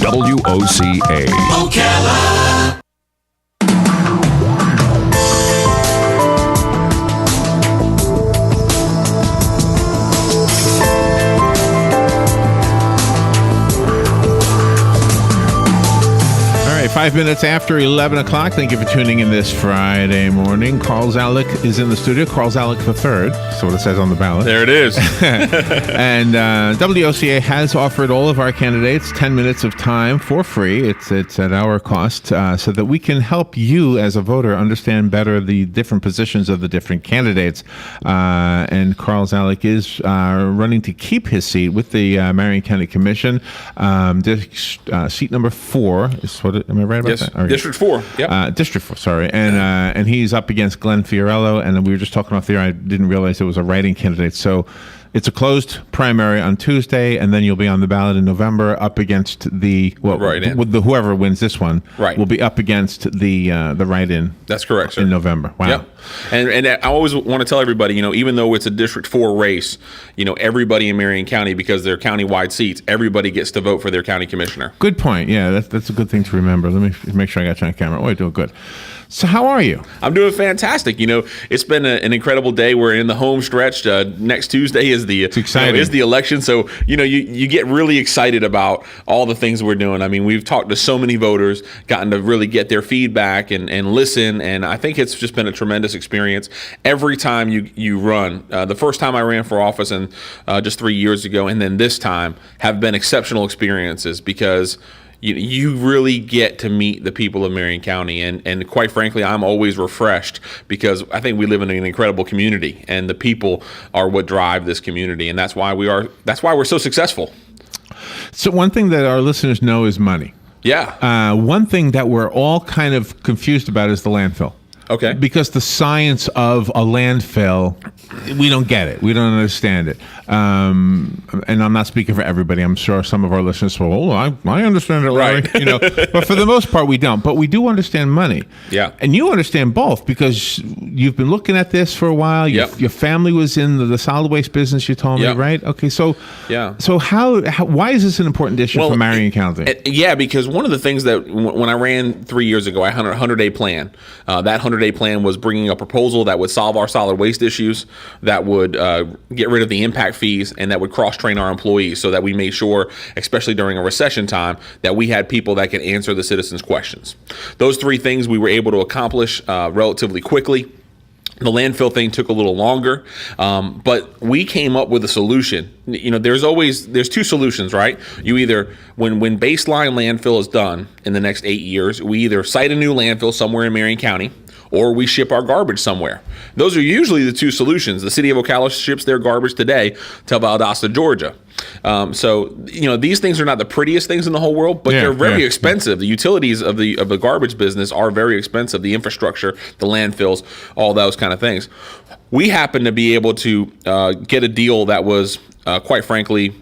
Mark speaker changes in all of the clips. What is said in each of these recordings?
Speaker 1: WOCA.
Speaker 2: WOCA.
Speaker 3: All right, 5 minutes after 11 o'clock. Thank you for tuning in this Friday morning. Carl Zalak is in the studio. Carl Zalak III, that's what it says on the ballot.
Speaker 4: There it is.
Speaker 3: And WOCA has offered all of our candidates 10 minutes of time for free. It's at our cost, so that we can help you as a voter understand better the different positions of the different candidates. And Carl Zalak is running to keep his seat with the Marion County Commission. Seat number 4 is what am I right about that? Or,
Speaker 4: District 4. Yep.
Speaker 3: District 4, sorry. And he's up against Glenn Fiorello, and we were just talking off the air. I didn't realize it was a writing candidate. So it's a closed primary on Tuesday, and then you'll be on the ballot in November up against whoever wins this one.
Speaker 4: Right.
Speaker 3: Will be up against the write-in.
Speaker 4: That's correct, sir.
Speaker 3: In November. Wow.
Speaker 4: Yep. And I always want to tell everybody, even though it's a District 4 race, everybody in Marion County, because they're county-wide seats, everybody gets to vote for their county commissioner.
Speaker 3: Good point. Yeah, that's a good thing to remember. Let me make sure I got you on camera. Oh, you're doing good. So how are you?
Speaker 4: I'm doing fantastic. It's been an incredible day. We're in the home stretch. Next Tuesday is the election. So, you get really excited about all the things we're doing. I mean, we've talked to so many voters, gotten to really get their feedback and listen. And I think it's just been a tremendous experience. Every time you run, the first time I ran for office and just 3 years ago, and then this time have been exceptional experiences because you really get to meet the people of Marion County. And quite frankly, I'm always refreshed because I think we live in an incredible community, and the people are what drive this community. And that's why we're so successful.
Speaker 3: So one thing that our listeners know is money.
Speaker 4: Yeah.
Speaker 3: One thing that we're all kind of confused about is the landfill.
Speaker 4: Okay.
Speaker 3: Because the science of a landfill, we don't get it. We don't understand it. And I'm not speaking for everybody. I'm sure some of our listeners will, I understand it, Larry.
Speaker 4: Right.
Speaker 3: But for the most part, we don't. But we do understand money.
Speaker 4: Yeah.
Speaker 3: And you understand both because you've been looking at this for a while. Your family was in the solid waste business, you told me, right? Okay, so So why is this an important issue for Marion County?
Speaker 4: Yeah, because one of the things that when I ran 3 years ago, I had a 100-day plan. That 100-day plan was bringing a proposal that would solve our solid waste issues, that would get rid of the impact fees, and that would cross-train our employees so that we made sure, especially during a recession time, that we had people that could answer the citizens' questions. Those 3 things we were able to accomplish relatively quickly. The landfill thing took a little longer, but we came up with a solution. There's 2 solutions, right? You either, when baseline landfill is done in the next 8 years, we either site a new landfill somewhere in Marion County, or we ship our garbage somewhere. Those are usually the 2 solutions. The city of Ocala ships their garbage today to Valdosta, Georgia. These things are not the prettiest things in the whole world, but they're very expensive. The utilities of the garbage business are very expensive. The infrastructure, the landfills, all those kind of things. We happen to be able to get a deal that was, quite frankly,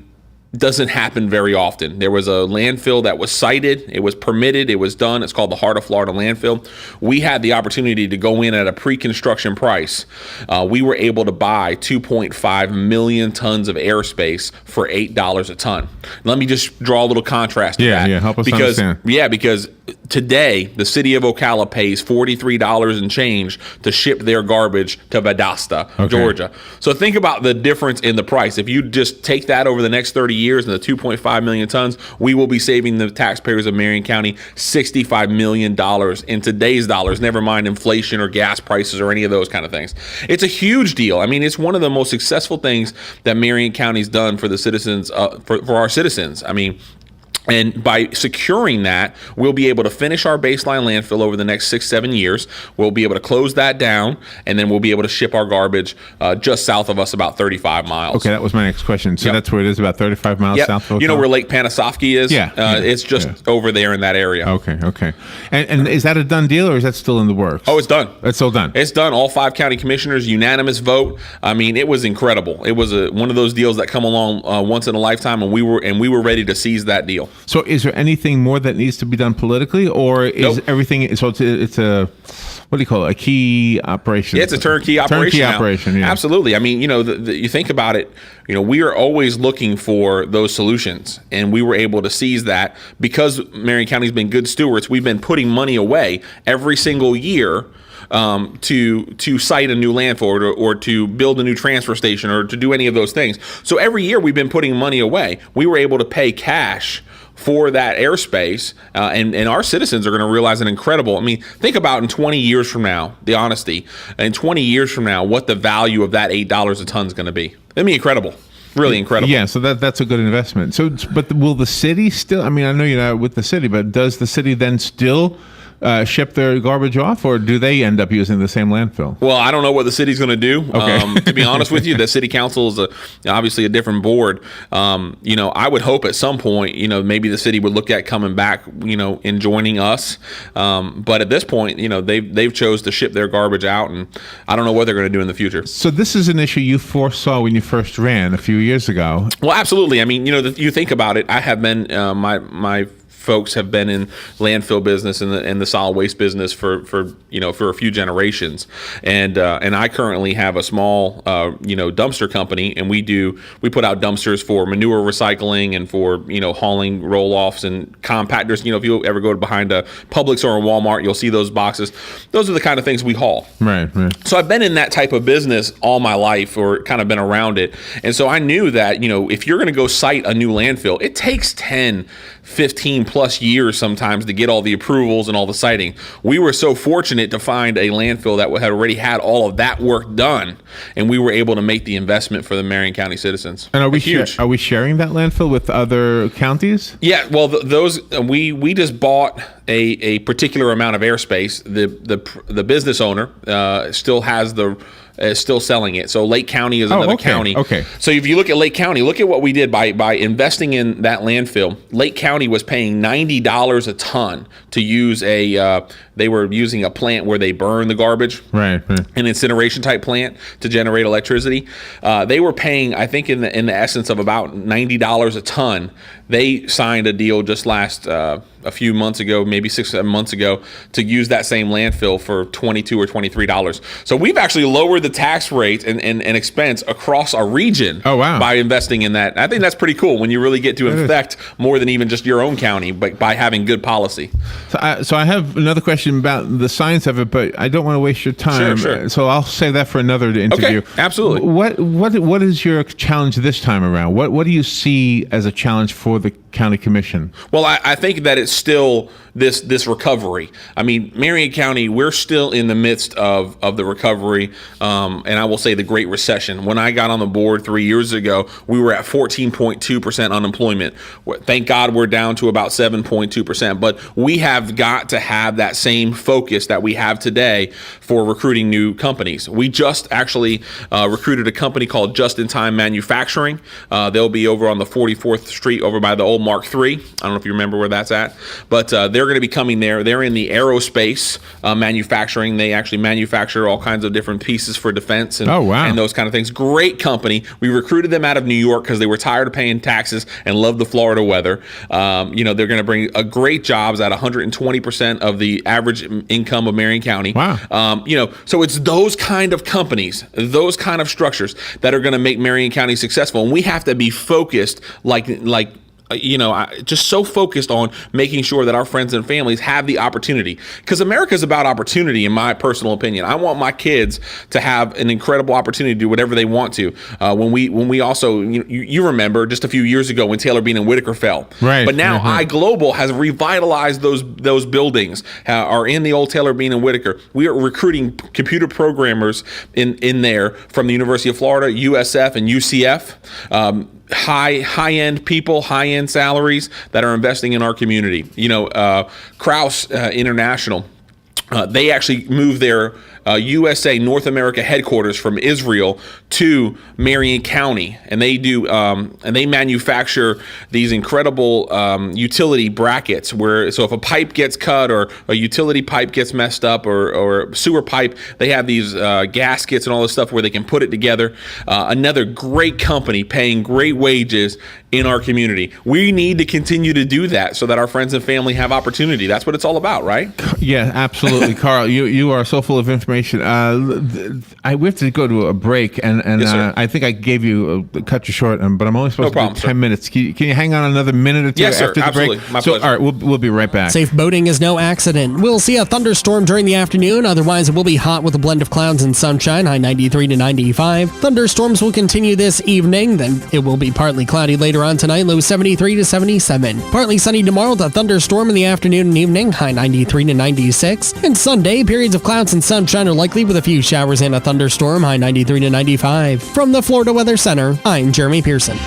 Speaker 4: doesn't happen very often. There was a landfill that was sited, it was permitted, it was done. It's called the Heart of Florida landfill. We had the opportunity to go in at a pre-construction price. We were able to buy 2.5 million tons of airspace for $8 a ton. Let me just draw a little contrast to that.
Speaker 3: Yeah, help us understand.
Speaker 4: Yeah, because today the city of Ocala pays $43 and change to ship their garbage to Valdosta, Georgia. So think about the difference in the price. If you just take that over the next 30 years and the 2.5 million tons, we will be saving the taxpayers of Marion County $65 million in today's dollars, never mind inflation or gas prices or any of those kind of things. It's a huge deal. I mean, it's one of the most successful things that Marion County's done for the citizens, for our citizens. I mean, and by securing that, we'll be able to finish our baseline landfill over the next 6-7 years. We'll be able to close that down, and then we'll be able to ship our garbage just south of us about 35 miles.
Speaker 3: Okay, that was my next question. So that's where it is, about 35 miles south of Ocala?
Speaker 4: You know where Lake Panisofsky is? It's just over there in that area.
Speaker 3: Okay. And is that a done deal, or is that still in the works?
Speaker 4: Oh, it's done.
Speaker 3: It's still done? It's
Speaker 4: done. All 5 county commissioners, unanimous vote. I mean, it was incredible. It was one of those deals that come along once in a lifetime, and we were ready to seize that deal. landfill.
Speaker 3: So is there anything more that needs to be done politically, or is
Speaker 4: Nope.
Speaker 3: everything, so it's a, what do you call it, a key operation?
Speaker 4: Yeah, it's a turnkey operation. Now.
Speaker 3: Yeah.
Speaker 4: Absolutely. I mean, you think about it, we are always looking for those solutions, and we were able to seize that because Marion County's been good stewards. We've been putting money away every single year to site a new landfill or to build a new transfer station or to do any of those things. So every year we've been putting money away. We were able to pay cash for that airspace, and our citizens are going to realize an incredible. I mean, think about in 20 years from now, the honesty, in 20 years from now, what the value of that $8 a ton is going to be. That'd be incredible. Really incredible.
Speaker 3: Yeah, so that's a good investment. So, but will the city still? I mean, I know you're not with the city, but does the city then still ship their garbage off, or do they end up using the same landfill?
Speaker 4: Well, I don't know what the city's going to do.
Speaker 3: Okay.
Speaker 4: To be honest with you, the city council is obviously a different board. I would hope at some point, maybe the city would look at coming back, and joining us. But at this point, they've chose to ship their garbage out, and I don't know what they're going to do in the future.
Speaker 3: So this is an issue you foresaw when you first ran a few years ago.
Speaker 4: Well, absolutely. I mean, you think about it. I have been my folks have been in landfill business and the solid waste business for a few generations, and I currently have a small dumpster company, and we put out dumpsters for manure recycling and for hauling roll-offs and compactors. If you ever go behind a Publix or a Walmart, you'll see those boxes. Those are the kind of things we haul.
Speaker 3: Right.
Speaker 4: So I've been in that type of business all my life, or kind of been around it, and so I knew that if you're going to go site a new landfill, it takes 10, 15 plus years sometimes to get all the approvals and all the siting. We were so fortunate to find a landfill that had already had all of that work done, and we were able to make the investment for the Marion County citizens.
Speaker 3: And are we sharing that landfill with other counties?
Speaker 4: Yeah, well, those we just bought a particular amount of airspace. The business owner still has is still selling it. So Lake County is another county.
Speaker 3: Okay.
Speaker 4: So if you look at Lake County, look at what we did by investing in that landfill. Lake County was paying $90 a ton to use they were using a plant where they burn the garbage.
Speaker 3: Right.
Speaker 4: An incineration type plant to generate electricity. They were paying, I think, in the essence of about $90 a ton. They signed a deal just last a few months ago, maybe 6-7 months ago, to use that same landfill for $22 or $23. So we've actually lowered the tax rate and expense across our region.
Speaker 3: Oh, wow.
Speaker 4: By investing in that. I think that's pretty cool when you really get to affect more than even just your own county, but by having good policy.
Speaker 3: So I have another question about the science of it, but I don't want to waste your time.
Speaker 4: Sure.
Speaker 3: So I'll save that for another interview.
Speaker 4: Okay, absolutely.
Speaker 3: What is your challenge this time around? What do you see as a challenge for the county commission?
Speaker 4: Well, I think that it's still this recovery. I mean, Marion County, we're still in the midst of the recovery, and I will say the Great Recession. When I got on the board 3 years ago, we were at 14.2% unemployment. Thank God we're down to about 7.2%, but we have got to have that same focus that we have today for recruiting new companies. We just actually recruited a company called Just in Time Manufacturing. They'll be over on the 44th Street over by the old Mark III. I don't know if you remember where that's at, but they're going to be coming there. They're in the aerospace manufacturing. They actually manufacture all kinds of different pieces for defense and, and those kind of things. Great company. We recruited them out of New York because they were tired of paying taxes and loved the Florida weather. They're going to bring a great jobs at 120% of the average income of Marion County.
Speaker 3: Wow.
Speaker 4: So it's those kind of companies, those kind of structures that are going to make Marion County successful. And we have to be focused just so focused on making sure that our friends and families have the opportunity, because America is about opportunity, in my personal opinion. I want my kids to have an incredible opportunity to do whatever they want to. When we also, you remember just a few years ago when Taylor Bean and Whitaker fell,
Speaker 3: right?
Speaker 4: But now iGlobal has revitalized those buildings, are in the old Taylor Bean and Whitaker. We are recruiting computer programmers in there from the University of Florida, USF, and UCF. High-end people, high-end salaries that are investing in our community. Kraus International, they actually moved their USA North America headquarters from Israel to Marion County, and they do and they manufacture these incredible utility brackets. So if a pipe gets cut or a utility pipe gets messed up or a sewer pipe, they have these gaskets and all this stuff where they can put it together. Another great company paying great wages in our community. We need to continue to do that so that our friends and family have opportunity. That's what it's all about, right?
Speaker 3: Yeah, absolutely. Carl, you are so full of information. We have to go to a break, and
Speaker 4: Yes,
Speaker 3: I think I gave you cut you short, but I'm only supposed
Speaker 4: problem,
Speaker 3: to do 10 minutes. Can you hang on another minute or two
Speaker 4: Yes, sir.
Speaker 3: after the
Speaker 4: Absolutely.
Speaker 3: break?
Speaker 4: My
Speaker 3: so,
Speaker 4: pleasure.
Speaker 3: all right, we'll be right back.
Speaker 1: Safe boating is no accident. We'll see a thunderstorm during the afternoon. Otherwise, it will be hot with a blend of clouds and sunshine, high 93 to 95. Thunderstorms will continue this evening. Then it will be partly cloudy later on tonight, low 73 to 77. Partly sunny tomorrow with a thunderstorm in the afternoon and evening, high 93 to 96. And Sunday, periods of clouds and sunshine are likely with a few showers and a thunderstorm, high 93 to 95. From the Florida Weather Center, I'm Jeremy Pearson.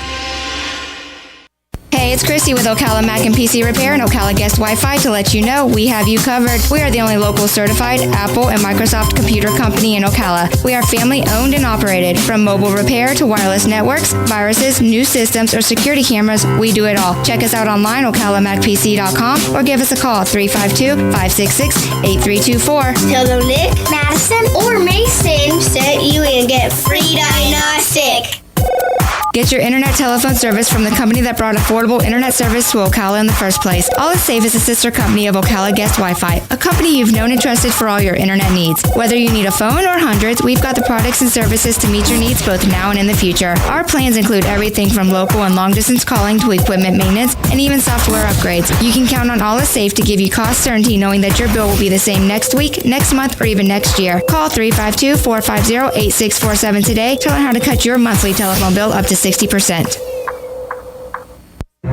Speaker 2: Hey, it's Christy with Ocala Mac and PC Repair and Ocala Guest Wi-Fi to let you know we have you covered. We are the only local certified Apple and Microsoft computer company in Ocala. We are family owned and operated. From mobile repair to wireless networks, viruses, new systems, or security cameras, we do it all. Check us out online, ocalamacpc.com, or give us a call, 352-566-8324.
Speaker 5: Tell them Nick, Madison, or Mason sent you and get free diagnostic.
Speaker 2: Get your internet telephone service from the company that brought affordable internet service to Ocala in the first place. All Is Safe is a sister company of Ocala Guest Wi-Fi, a company you've known and trusted for all your internet needs. Whether you need a phone or hundreds, we've got the products and services to meet your needs both now and in the future. Our plans include everything from local and long-distance calling to equipment maintenance and even software upgrades. You can count on All Is Safe to give you cost certainty knowing that your bill will be the same next week, next month, or even next year. Call 352-450-8647 today to learn how to cut your monthly telephone bill up to 60%.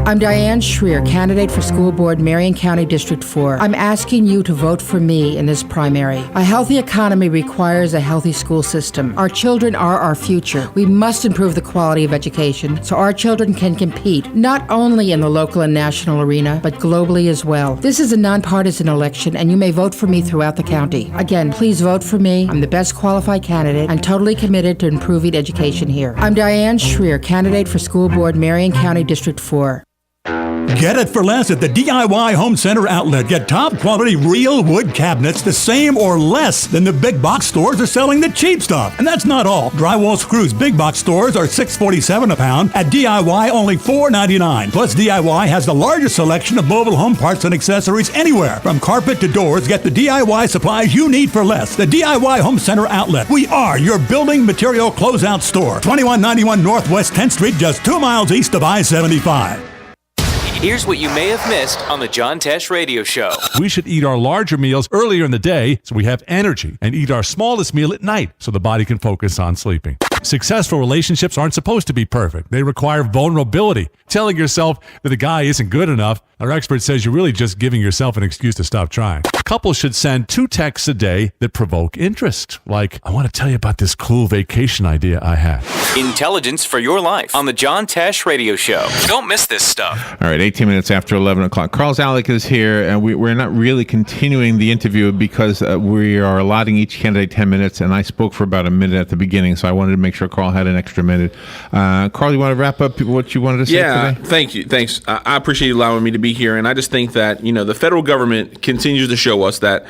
Speaker 6: I'm Diane Schreer, candidate for School Board, Marion County District 4. I'm asking you to vote for me in this primary. A healthy economy requires a healthy school system. Our children are our future. We must improve the quality of education so our children can compete, not only in the local and national arena, but globally as well. This is a nonpartisan election, and you may vote for me throughout the county. Again, please vote for me. I'm the best qualified candidate and totally committed to improving education here. I'm Diane Schreer, candidate for School Board, Marion County District 4.
Speaker 7: Get it for less at the DIY Home Center outlet. Get top quality real wood cabinets the same or less than the big box stores are selling the cheap stuff. And that's not all. Drywall screws big box stores are $6.47 a pound. At DIY, only $4.99. Plus, DIY has the largest selection of mobile home parts and accessories anywhere. From carpet to doors, get the DIY supplies you need for less. The DIY Home Center outlet. We are your building material closeout store. 2191 Northwest 10th Street, just 2 miles east of I-75.
Speaker 8: Here's what you may have missed on the John Tesh Radio Show.
Speaker 9: We should eat our larger meals earlier in the day so we have energy, and eat our smallest meal at night so the body can focus on sleeping. Successful relationships aren't supposed to be perfect. They require vulnerability. Telling yourself that a guy isn't good enough, our expert says you're really just giving yourself an excuse to stop trying. Couples should send 2 texts a day that provoke interest, like, I want to tell you about this cool vacation idea I had.
Speaker 8: Intelligence for your life on the John Tesh Radio Show. Don't miss this stuff.
Speaker 3: All right, 18 minutes after 11 o'clock. Carl Zalak is here, and we're not really continuing the interview because we are allotting each candidate 10 minutes, and I spoke for about a minute at the beginning, so I wanted to make sure Carl had an extra minute. Carl, you want to wrap up what you wanted to say today?
Speaker 4: Thank you. Thanks. I appreciate you allowing me to be here, and I just think that, the federal government continues to show us that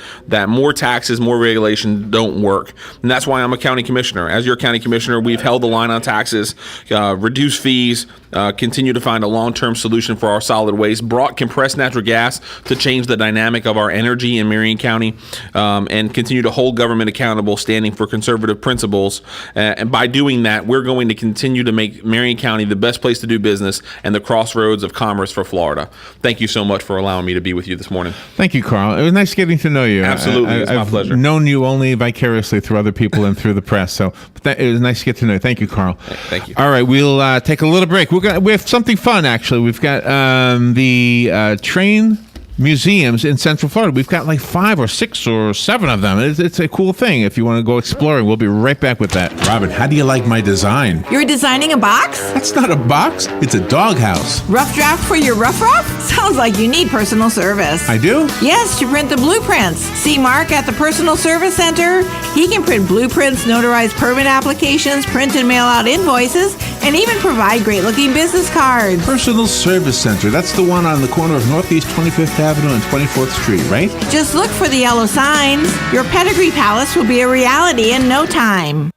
Speaker 4: more taxes, more regulation don't work, and that's why I'm a county commissioner. As your county commissioner, we've held the line on taxes, reduced fees, continue to find a long-term solution for our solid waste, brought compressed natural gas to change the dynamic of our energy in Marion County, and continue to hold government accountable, standing for conservative principles. And by doing that, we're going to continue to make Marion County the best place to do business and the crossroads of commerce for Florida. Thank you so much for allowing me to be with you this morning.
Speaker 3: Thank you, Carl. It was nice getting to know you.
Speaker 4: Absolutely. It's my pleasure.
Speaker 3: I've known you only vicariously through other people and through the press, so it was nice to get to know you. Thank you, Carl.
Speaker 4: Thank you.
Speaker 3: All right, we'll take a little break. We have something fun, actually. We've got the train museums in Central Florida. We've got like 5 or 6 or 7 of them. It's a cool thing if you want to go exploring. We'll be right back with that. Robin, how do you like my design?
Speaker 10: You're designing a box?
Speaker 3: That's not a box. It's a doghouse.
Speaker 10: Rough draft for your rough? Sounds like you need personal service.
Speaker 3: I do?
Speaker 10: Yes, to print the blueprints. See Mark at the Personal Service Center. He can print blueprints, notarize permit applications, print and mail out invoices, and even provide great-looking business cards.
Speaker 3: Personal Service Center. That's the one on the corner of Northeast 25th Avenue and 24th Street, right?
Speaker 10: Just look for the yellow signs. Your pedigree palace will be a reality in no time.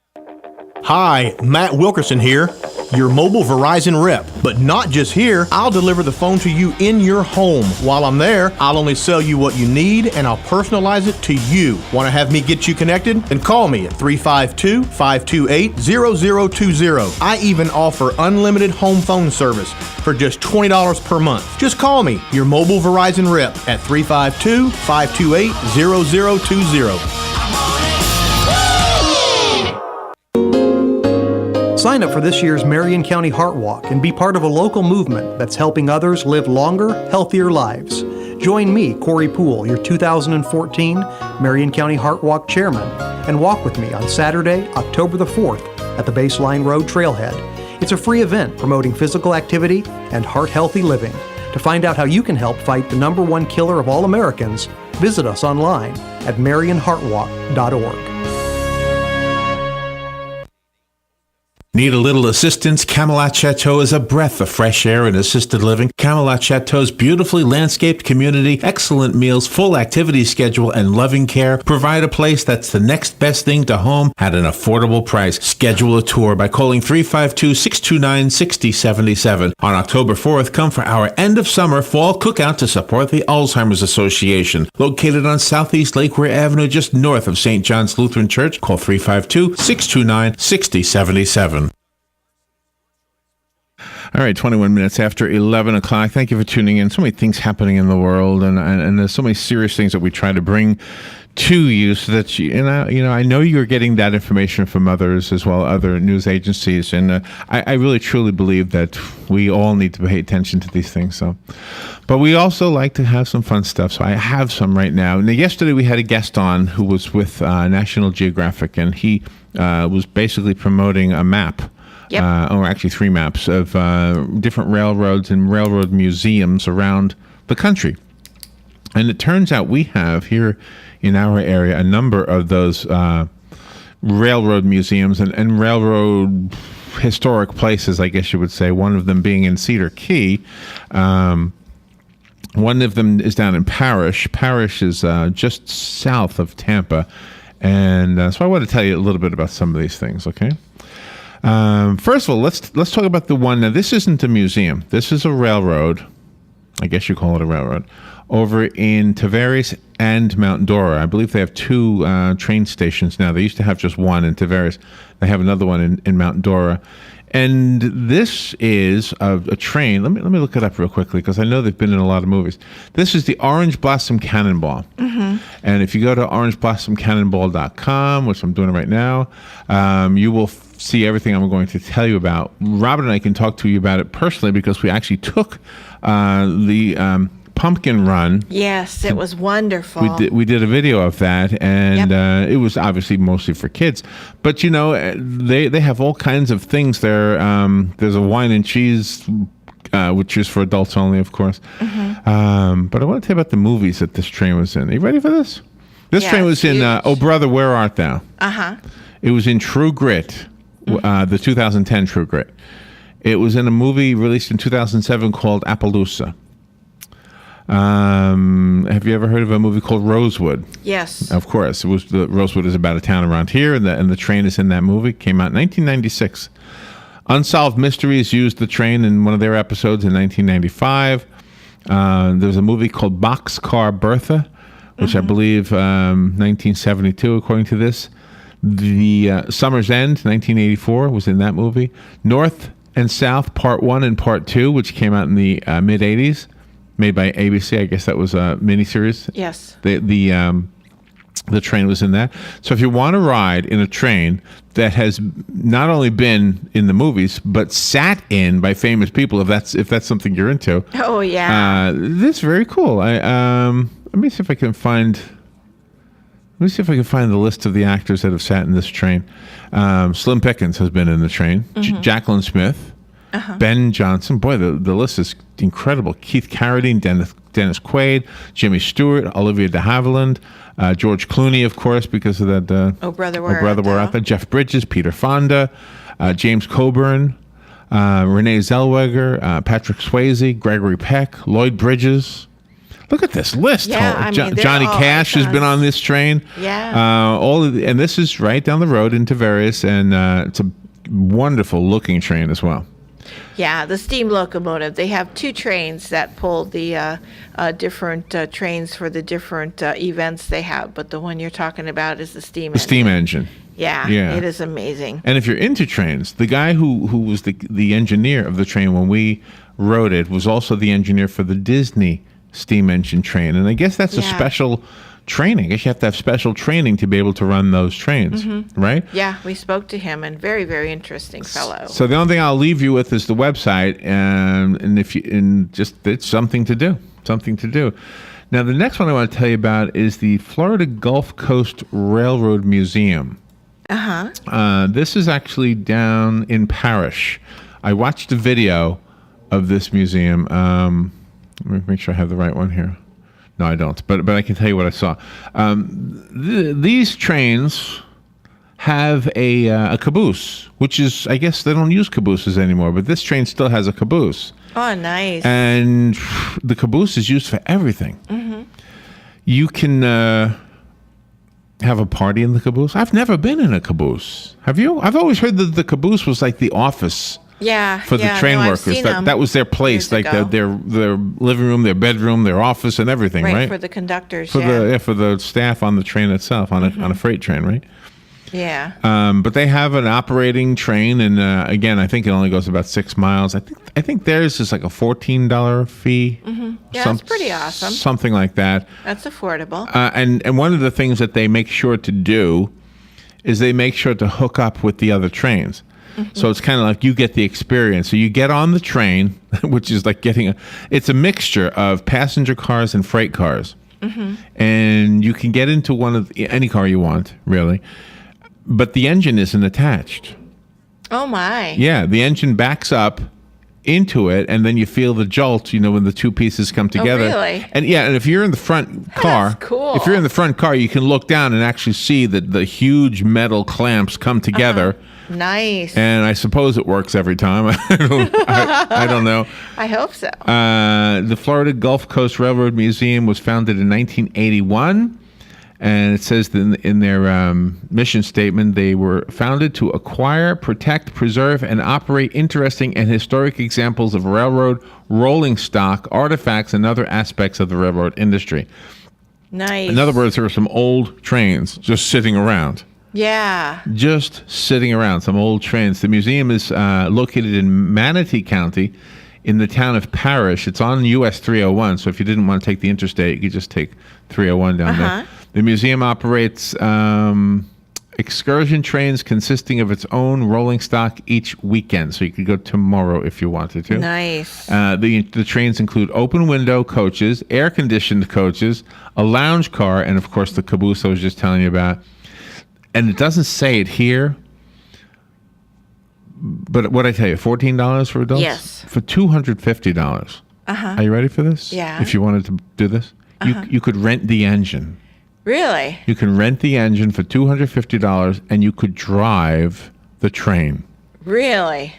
Speaker 11: Hi, Matt Wilkerson here, your mobile Verizon rep. But not just here, I'll deliver the phone to you in your home. While I'm there, I'll only sell you what you need and I'll personalize it to you. Want to have me get you connected? Then call me at 352-528-0020. I even offer unlimited home phone service for just $20 per month. Just call me, your mobile Verizon rep, at 352-528-0020.
Speaker 12: Sign up for this year's Marion County Heart Walk and be part of a local movement that's helping others live longer, healthier lives. Join me, Corey Poole, your 2014 Marion County Heart Walk Chairman, and walk with me on Saturday, October the 4th at the Baseline Road Trailhead. It's a free event promoting physical activity and heart-healthy living. To find out how you can help fight the #1 killer of all Americans, visit us online at marionheartwalk.org.
Speaker 3: Need a little assistance? Camelot Chateau is a breath of fresh air and assisted living. Camelot Chateau's beautifully landscaped community, excellent meals, full activity schedule, and loving care provide a place that's the next best thing to home at an affordable price. Schedule a tour by calling 352-629-6077. On October 4th, come for our end of summer fall cookout to support the Alzheimer's Association. Located on Southeast Lakeway Avenue, just north of St. John's Lutheran Church, call 352-629-6077. All right, 21 minutes after 11 o'clock. Thank you for tuning in. So many things happening in the world, and there's so many serious things that we try to bring to you so that I know you're getting that information from others as well, other news agencies, and I really truly believe that we all need to pay attention to these things. So, but we also like to have some fun stuff. So I have some right now. Now, yesterday we had a guest on who was with National Geographic, and he was basically promoting a map. Yep. Or actually 3 maps of different railroads and railroad museums around the country. And it turns out we have here in our area a number of those railroad museums and railroad historic places, I guess you would say, one of them being in Cedar Key. One of them is down in Parrish. Parrish is just south of Tampa. And so I want to tell you a little bit about some of these things, okay? First of all, let's talk about the one. Now, this isn't a museum. This is a railroad. I guess you call it a railroad. Over in Tavares and Mount Dora. I believe they have 2 train stations now. They used to have just one in Tavares. They have another one in Mount Dora. And this is a train. Let me look it up real quickly because I know they've been in a lot of movies. This is the Orange Blossom Cannonball. Mm-hmm. And if you go to orangeblossomcannonball.com, which I'm doing right now, you will see everything I'm going to tell you about. Robin and I can talk to you about it personally because we actually took the pumpkin run.
Speaker 10: Yes, it was wonderful.
Speaker 3: We did a video of that, and it was obviously mostly for kids. But they have all kinds of things there. There's a wine and cheese, which is for adults only, of course. Mm-hmm. But I want to tell you about the movies that this train was in. Are you ready for this? This train was in Oh Brother, Where Art Thou? Uh-huh. It was in True Grit. The 2010 True Grit. It was in a movie released in 2007 called Appaloosa. Have you ever heard of a movie called Rosewood?
Speaker 10: Yes.
Speaker 3: Of course. Rosewood is about a town around here, and the train is in that movie. Came out in 1996. Unsolved Mysteries used the train in one of their episodes in 1995. There was a movie called Boxcar Bertha, which I believe 1972, according to this. The Summer's End, 1984, was in that movie. North and South, Part 1 and Part 2, which came out in the mid-'80s, made by ABC. I guess that was a miniseries.
Speaker 10: Yes.
Speaker 3: The The train was in that. So if you want to ride in a train that has not only been in the movies but sat in by famous people, if that's something you're into.
Speaker 10: Oh yeah.
Speaker 3: This is very cool. Let me see if I can find the list of the actors that have sat in this train. Slim Pickens has been in the train. Jacqueline Smith, Ben Johnson. Boy, the list is incredible. Keith Carradine, Dennis Quaid, Jimmy Stewart, Olivia de Havilland, George Clooney, of course, because of that.
Speaker 10: Oh, Brother,
Speaker 3: We're Out There. Jeff Bridges, Peter Fonda, James Coburn, Renee Zellweger, Patrick Swayze, Gregory Peck, Lloyd Bridges. Look at this list.
Speaker 10: Yeah,
Speaker 3: Johnny Cash has been on this train.
Speaker 10: Yeah.
Speaker 3: And this is right down the road into Various, and it's a wonderful looking train as well.
Speaker 10: Yeah, the steam locomotive. They have 2 trains that pull the different trains for the different events they have. But the one you're talking about is the steam engine.
Speaker 3: The steam engine.
Speaker 10: Yeah, it is amazing.
Speaker 3: And if you're into trains, the guy who was the engineer of the train when we rode it was also the engineer for the Disney steam engine train. And I guess that's a special training. I guess you have to have special training to be able to run those trains, right?
Speaker 10: Yeah, we spoke to him, and very, very interesting fellow.
Speaker 3: So the only thing I'll leave you with is the website, and it's something to do. Now, the next one I want to tell you about is the Florida Gulf Coast Railroad Museum. This is actually down in Parrish. I watched a video of this museum. Let me make sure I have the right one here. No, I don't. But I can tell you what I saw. These trains have a caboose, which is, I guess they don't use cabooses anymore, but this train still has a caboose.
Speaker 10: Oh, nice.
Speaker 3: And the caboose is used for everything. You can have a party in the caboose. I've never been in a caboose. Have you? I've always heard that the caboose was like the office. For the train workers, that was their place, like their living room, their bedroom, their office, and everything, right?
Speaker 10: For the conductors,
Speaker 3: for the staff on the train itself, on a freight train, right?
Speaker 10: Yeah.
Speaker 3: But they have an operating train, and again, I think it only goes about 6 miles. I think theirs is like a $14 fee.
Speaker 10: Yeah, that's pretty awesome.
Speaker 3: Something like that.
Speaker 10: That's affordable.
Speaker 3: And one of the things that they make sure to do is they make sure to hook up with the other trains. So it's kind of like you get the experience. So you get on the train, which is like it's a mixture of passenger cars and freight cars. And you can get into any car you want, really. But the engine isn't attached.
Speaker 10: Oh, my.
Speaker 3: Yeah, the engine backs up into it, and then you feel the jolt, when the 2 pieces come together.
Speaker 10: Oh, really?
Speaker 3: And if you're in the front car,
Speaker 10: that's cool.
Speaker 3: If you're in the front car, you can look down and actually see that the huge metal clamps come together.
Speaker 10: Nice.
Speaker 3: And I suppose it works every time. I don't know.
Speaker 10: I hope so.
Speaker 3: The Florida Gulf Coast Railroad Museum was founded in 1981. And it says in their mission statement, they were founded to acquire, protect, preserve, and operate interesting and historic examples of railroad rolling stock, artifacts, and other aspects of the railroad industry.
Speaker 10: Nice.
Speaker 3: In other words, there are some old trains just sitting around.
Speaker 10: Yeah.
Speaker 3: Just sitting around, some old trains. The museum is located in Manatee County in the town of Parrish. It's on US 301, so if you didn't want to take the interstate, you could just take 301 down there. The museum operates excursion trains consisting of its own rolling stock each weekend, so you could go tomorrow if you wanted to.
Speaker 10: Nice.
Speaker 3: The trains include open window coaches, air-conditioned coaches, a lounge car, and of course the caboose I was just telling you about. And it doesn't say it here, but what I tell you, $14 for adults?
Speaker 10: Yes.
Speaker 3: For $250. Are you ready for this?
Speaker 10: Yeah.
Speaker 3: If you wanted to do this, you could rent the engine.
Speaker 10: Really?
Speaker 3: You can rent the engine for $250, and you could drive the train.
Speaker 10: Really?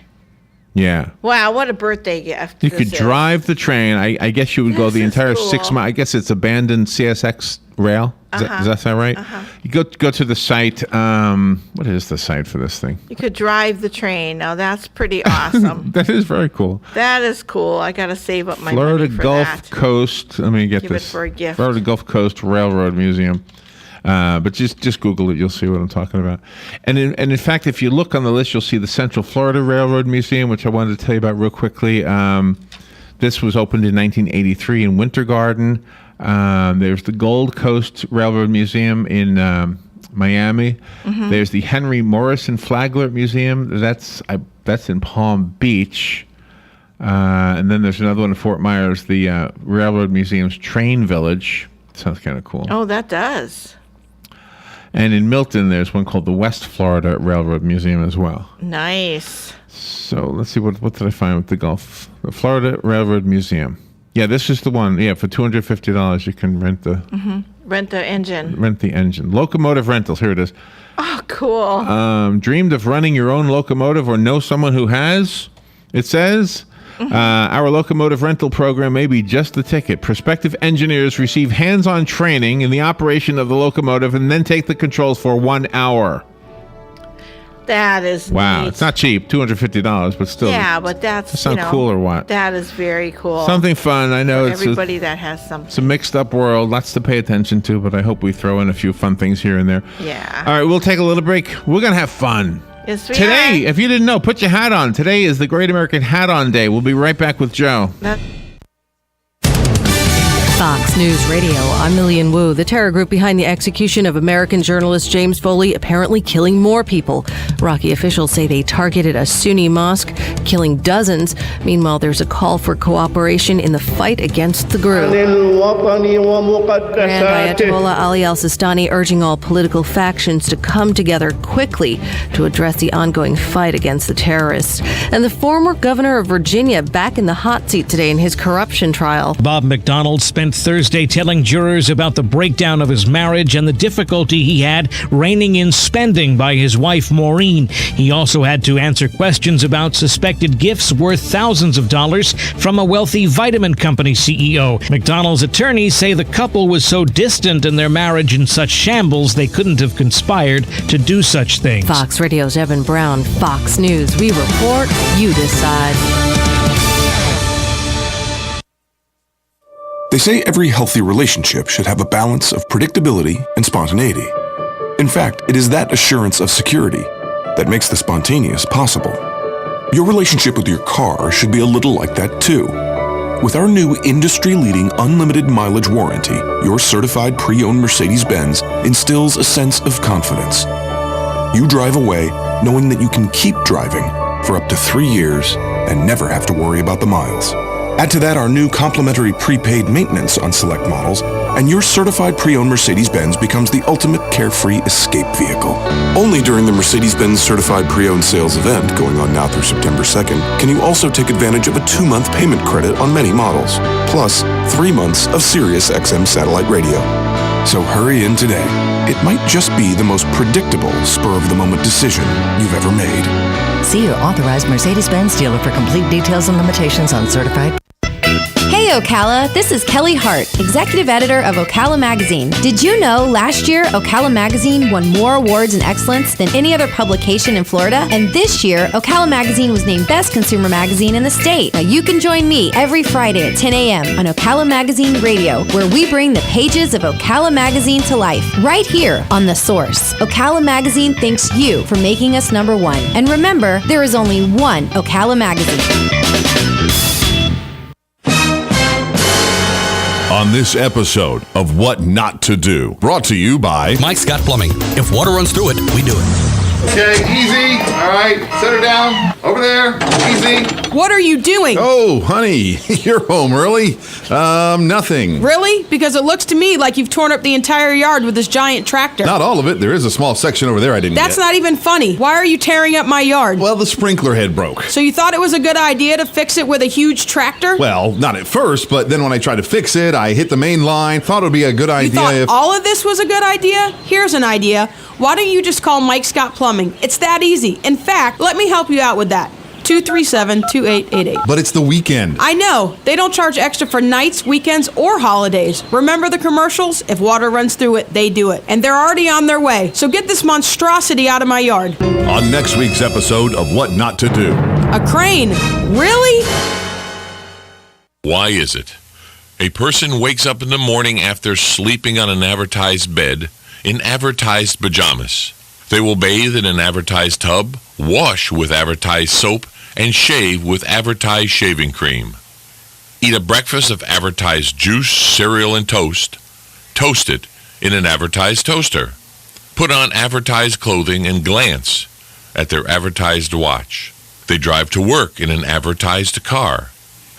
Speaker 3: Yeah.
Speaker 10: Wow, what a birthday gift.
Speaker 3: You could drive the train. I guess you would go the entire 6 miles. I guess it's abandoned CSX rail. Does that sound right? You go to the site. What is the site for this thing?
Speaker 10: You could drive the train. Now, that's pretty awesome.
Speaker 3: That is very cool.
Speaker 10: That is cool. I got to save up my
Speaker 3: Florida
Speaker 10: money for
Speaker 3: Gulf
Speaker 10: that.
Speaker 3: Coast. Let me get
Speaker 10: Give
Speaker 3: this.
Speaker 10: it for a gift.
Speaker 3: Florida Gulf Coast Railroad Museum. But just Google it. You'll see what I'm talking about. And in fact, if you look on the list, you'll see the Central Florida Railroad Museum, which I wanted to tell you about real quickly. This was opened in 1983 in Winter Garden. There's the Gold Coast Railroad Museum in Miami.
Speaker 10: Mm-hmm.
Speaker 3: There's the Henry Morrison Flagler Museum. That's in Palm Beach. And then there's another one in Fort Myers, the Railroad Museum's Train Village. Sounds kind of cool.
Speaker 10: Oh, that does.
Speaker 3: And in Milton, there's one called the West Florida Railroad Museum as well.
Speaker 10: Nice.
Speaker 3: So let's see, what did I find with the Gulf? The Florida Railroad Museum. Yeah, this is the one. Yeah, for $250, you can rent the
Speaker 10: engine.
Speaker 3: Rent the engine. Locomotive rentals. Here it is.
Speaker 10: Oh, cool.
Speaker 3: Dreamed of running your own locomotive or know someone who has? It says, our locomotive rental program may be just the ticket. Prospective engineers receive hands-on training in the operation of the locomotive and then take the controls for 1 hour.
Speaker 10: That is
Speaker 3: wow.
Speaker 10: neat.
Speaker 3: It's not cheap, $250, but still.
Speaker 10: Yeah, but that's
Speaker 3: does that sound cool or what?
Speaker 10: That is very cool.
Speaker 3: Something fun. I know
Speaker 10: for
Speaker 3: it's
Speaker 10: everybody that has something.
Speaker 3: It's a mixed up world, lots to pay attention to, but I hope we throw in a few fun things here and there.
Speaker 10: Yeah.
Speaker 3: All right, we'll take a little break. We're gonna have fun.
Speaker 10: Yes, we
Speaker 3: Today,
Speaker 10: are.
Speaker 3: if you didn't know, put your hat on. Today is the Great American Hat On Day. We'll be right back with Joe.
Speaker 13: Fox News Radio, I'm Lillian Wu. The terror group behind the execution of American journalist James Foley apparently killing more people. Iraqi officials say they targeted a Sunni mosque, killing dozens. Meanwhile, there's a call for cooperation in the fight against the group. Grand Ayatollah Ali al-Sistani urging all political factions to come together quickly to address the ongoing fight against the terrorists. And the former governor of Virginia back in the hot seat today in his corruption trial.
Speaker 14: Bob McDonald spent Thursday telling jurors about the breakdown of his marriage and the difficulty he had reining in spending by his wife Maureen. He also had to answer questions about suspected gifts worth thousands of dollars from a wealthy vitamin company CEO. McDonald's attorneys say the couple was so distant and their marriage in such shambles they couldn't have conspired to do such things.
Speaker 13: Fox Radio's Evan Brown, Fox News. We report, you decide.
Speaker 15: They say every healthy relationship should have a balance of predictability and spontaneity. In fact, it is that assurance of security that makes the spontaneous possible. Your relationship with your car should be a little like that too. With our new industry-leading unlimited mileage warranty, your certified pre-owned Mercedes-Benz instills a sense of confidence. You drive away knowing that you can keep driving for up to 3 years and never have to worry about the miles. Add to that our new complimentary prepaid maintenance on select models, and your certified pre-owned Mercedes-Benz becomes the ultimate carefree escape vehicle. Only during the Mercedes-Benz Certified Pre-Owned Sales event, going on now through September 2nd, can you also take advantage of a 2-month payment credit on many models, plus 3 months of Sirius XM satellite radio. So hurry in today. It might just be the most predictable spur-of-the-moment decision you've ever made.
Speaker 16: See your authorized Mercedes-Benz dealer for complete details and limitations on certified.
Speaker 17: Hey Ocala, this is Kelly Hart, Executive Editor of Ocala Magazine. Did you know last year Ocala Magazine won more awards in excellence than any other publication in Florida? And this year, Ocala Magazine was named Best Consumer Magazine in the state. Now you can join me every Friday at 10 a.m. on Ocala Magazine Radio, where we bring the pages of Ocala Magazine to life, right here on The Source. Ocala Magazine thanks you for making us number one. And remember, there is only one Ocala Magazine.
Speaker 18: On this episode of What Not to Do, brought to you by
Speaker 19: Mike Scott Plumbing. If water runs through it, we do it.
Speaker 20: Okay, easy. All right, set her down. Over there. Easy.
Speaker 21: What are you doing?
Speaker 20: Oh, honey, you're home early. Nothing.
Speaker 21: Really? Because it looks to me like you've torn up the entire yard with this giant tractor.
Speaker 20: Not all of it. There is a small section over there I didn't
Speaker 21: That's
Speaker 20: get.
Speaker 21: not even funny. Why are you tearing up my yard?
Speaker 20: Well, the sprinkler head broke.
Speaker 21: So you thought it was a good idea to fix it with a huge tractor?
Speaker 20: Well, not at first, but then when I tried to fix it, I hit the main line. Thought it would be a good idea
Speaker 21: You thought all of this was a good idea? Here's an idea. Why don't you just call Mike Scott Plumbing? It's that easy. In fact, let me help you out with that. 237-2888.
Speaker 20: But it's the weekend.
Speaker 21: I know. They don't charge extra for nights, weekends, or holidays. Remember the commercials? If water runs through it, they do it. And they're already on their way. So get this monstrosity out of my yard.
Speaker 18: On next week's episode of What Not to Do.
Speaker 21: A crane? Really?
Speaker 22: Why is it a person wakes up in the morning after sleeping on an advertised bed in advertised pajamas? They will bathe in an advertised tub, wash with advertised soap, and shave with advertised shaving cream. Eat a breakfast of advertised juice, cereal, and toast. Toast it in an advertised toaster. Put on advertised clothing and glance at their advertised watch. They drive to work in an advertised car.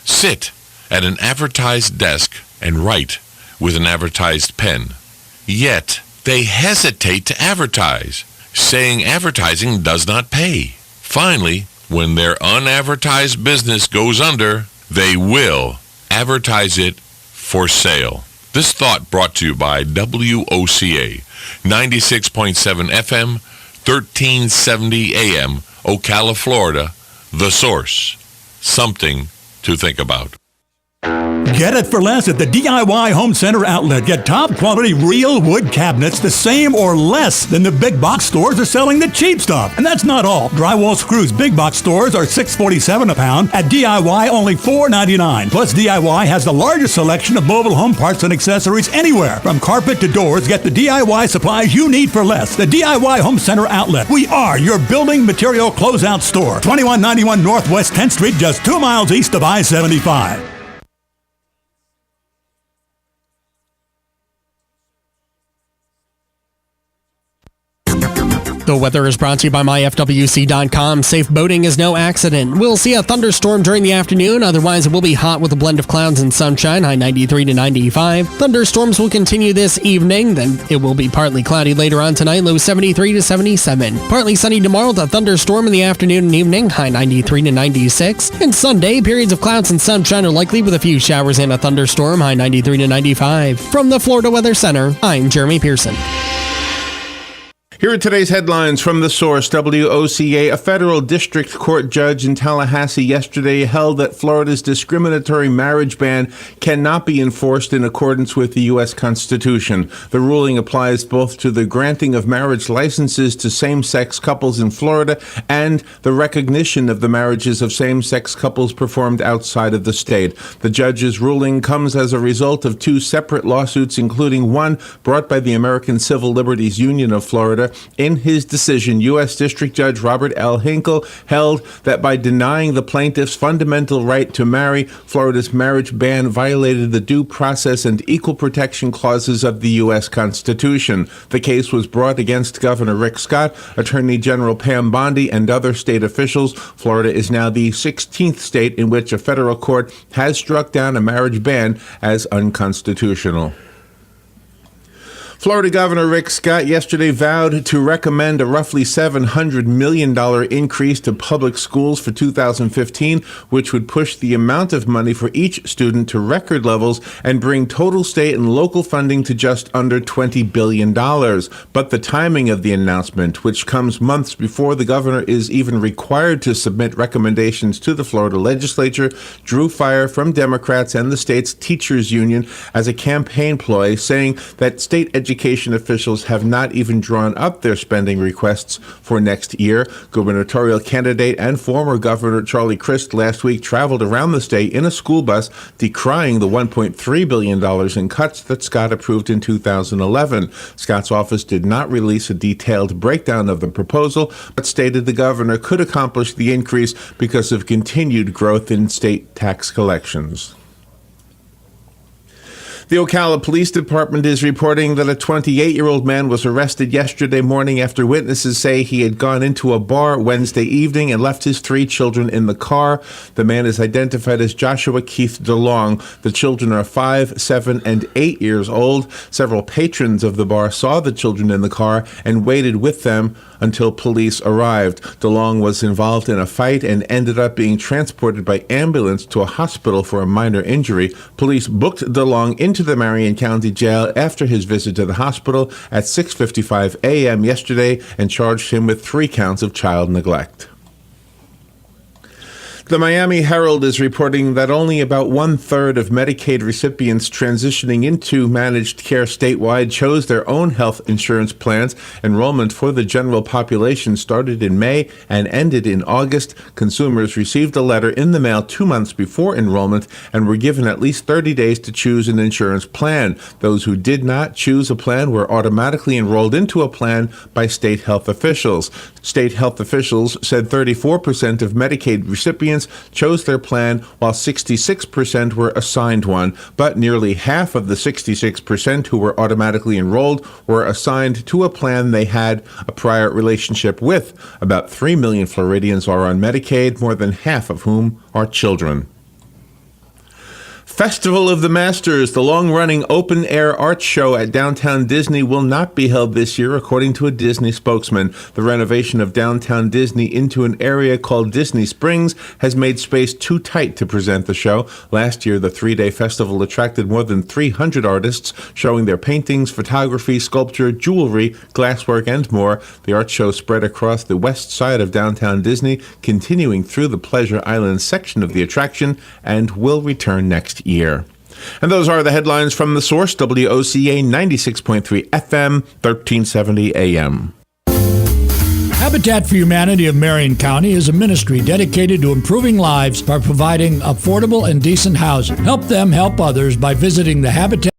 Speaker 22: Sit at an advertised desk and write with an advertised pen. Yet, they hesitate to advertise, saying advertising does not pay. Finally, when their unadvertised business goes under, they will advertise it for sale. This thought brought to you by WOCA, 96.7 FM, 1370 AM, Ocala, Florida, The Source. Something to think about.
Speaker 7: Get it for less at the DIY Home Center outlet. Get top quality real wood cabinets the same or less than the big box stores are selling the cheap stuff. And that's not all. Drywall screws big box stores are $6.47 a pound. At DIY, only $4.99. Plus, DIY has the largest selection of mobile home parts and accessories anywhere. From carpet to doors, get the DIY supplies you need for less. The DIY Home Center outlet. We are your building material closeout store. 2191 Northwest 10th Street, just 2 miles east of I-75.
Speaker 1: The weather is brought to you by myfwc.com. Safe boating is no accident. We'll see a thunderstorm during the afternoon. Otherwise, it will be hot with a blend of clouds and sunshine, high 93 to 95. Thunderstorms will continue this evening. Then it will be partly cloudy later on tonight, low 73 to 77. Partly sunny tomorrow with a thunderstorm in the afternoon and evening, high 93 to 96. And Sunday, periods of clouds and sunshine are likely with a few showers and a thunderstorm, high 93 to 95. From the Florida Weather Center, I'm Jeremy Pearson.
Speaker 3: Here are today's headlines from The Source, WOCA. A federal district court judge in Tallahassee yesterday held that Florida's discriminatory marriage ban cannot be enforced in accordance with the U.S. Constitution. The ruling applies both to the granting of marriage licenses to same-sex couples in Florida and the recognition of the marriages of same-sex couples performed outside of the state. The judge's ruling comes as a result of 2 separate lawsuits, including one brought by the American Civil Liberties Union of Florida. In his decision, U.S. District Judge Robert L. Hinkle held that by denying the plaintiff's fundamental right to marry, Florida's marriage ban violated the due process and equal protection clauses of the U.S. Constitution. The case was brought against Governor Rick Scott, Attorney General Pam Bondi, and other state officials. Florida is now the 16th state in which a federal court has struck down a marriage ban as unconstitutional. Florida Governor Rick Scott yesterday vowed to recommend a roughly $700 million increase to public schools for 2015, which would push the amount of money for each student to record levels and bring total state and local funding to just under $20 billion. But the timing of the announcement, which comes months before the governor is even required to submit recommendations to the Florida legislature, drew fire from Democrats and the state's teachers union as a campaign ploy, saying that state education officials have not even drawn up their spending requests for next year. Gubernatorial candidate and former Governor Charlie Crist last week traveled around the state in a school bus decrying the $1.3 billion in cuts that Scott approved in 2011. Scott's office did not release a detailed breakdown of the proposal, but stated the governor could accomplish the increase because of continued growth in state tax collections. The Ocala Police Department is reporting that a 28-year-old man was arrested yesterday morning after witnesses say he had gone into a bar Wednesday evening and left his 3 children in the car. The man is identified as Joshua Keith DeLong. The children are 5, 7, and 8 years old. Several patrons of the bar saw the children in the car and waited with them until police arrived. DeLong was involved in a fight and ended up being transported by ambulance to a hospital for a minor injury. Police booked DeLong into the Marion County Jail after his visit to the hospital at 6:55 a.m. yesterday and charged him with 3 counts of child neglect. The Miami Herald is reporting that only about 1/3 of Medicaid recipients transitioning into managed care statewide chose their own health insurance plans. Enrollment for the general population started in May and ended in August. Consumers received a letter in the mail 2 months before enrollment and were given at least 30 days to choose an insurance plan. Those who did not choose a plan were automatically enrolled into a plan by state health officials. State health officials said 34% of Medicaid recipients Floridians chose their plan, while 66% were assigned one, but nearly half of the 66% who were automatically enrolled were assigned to a plan they had a prior relationship with. About 3 million Floridians are on Medicaid, more than half of whom are children. Festival of the Masters, the long-running open-air art show at Downtown Disney, will not be held this year, according to a Disney spokesman. The renovation of Downtown Disney into an area called Disney Springs has made space too tight to present the show. Last year, the three-day festival attracted more than 300 artists, showing their paintings, photography, sculpture, jewelry, glasswork, and more. The art show spread across the west side of Downtown Disney, continuing through the Pleasure Island section of the attraction, and will return next year. And those are the headlines from The Source, WOCA 96.3 FM, 1370 AM.
Speaker 2: Habitat for Humanity of Marion County is a ministry dedicated to improving lives by providing affordable and decent housing. Help them help others by visiting the Habitat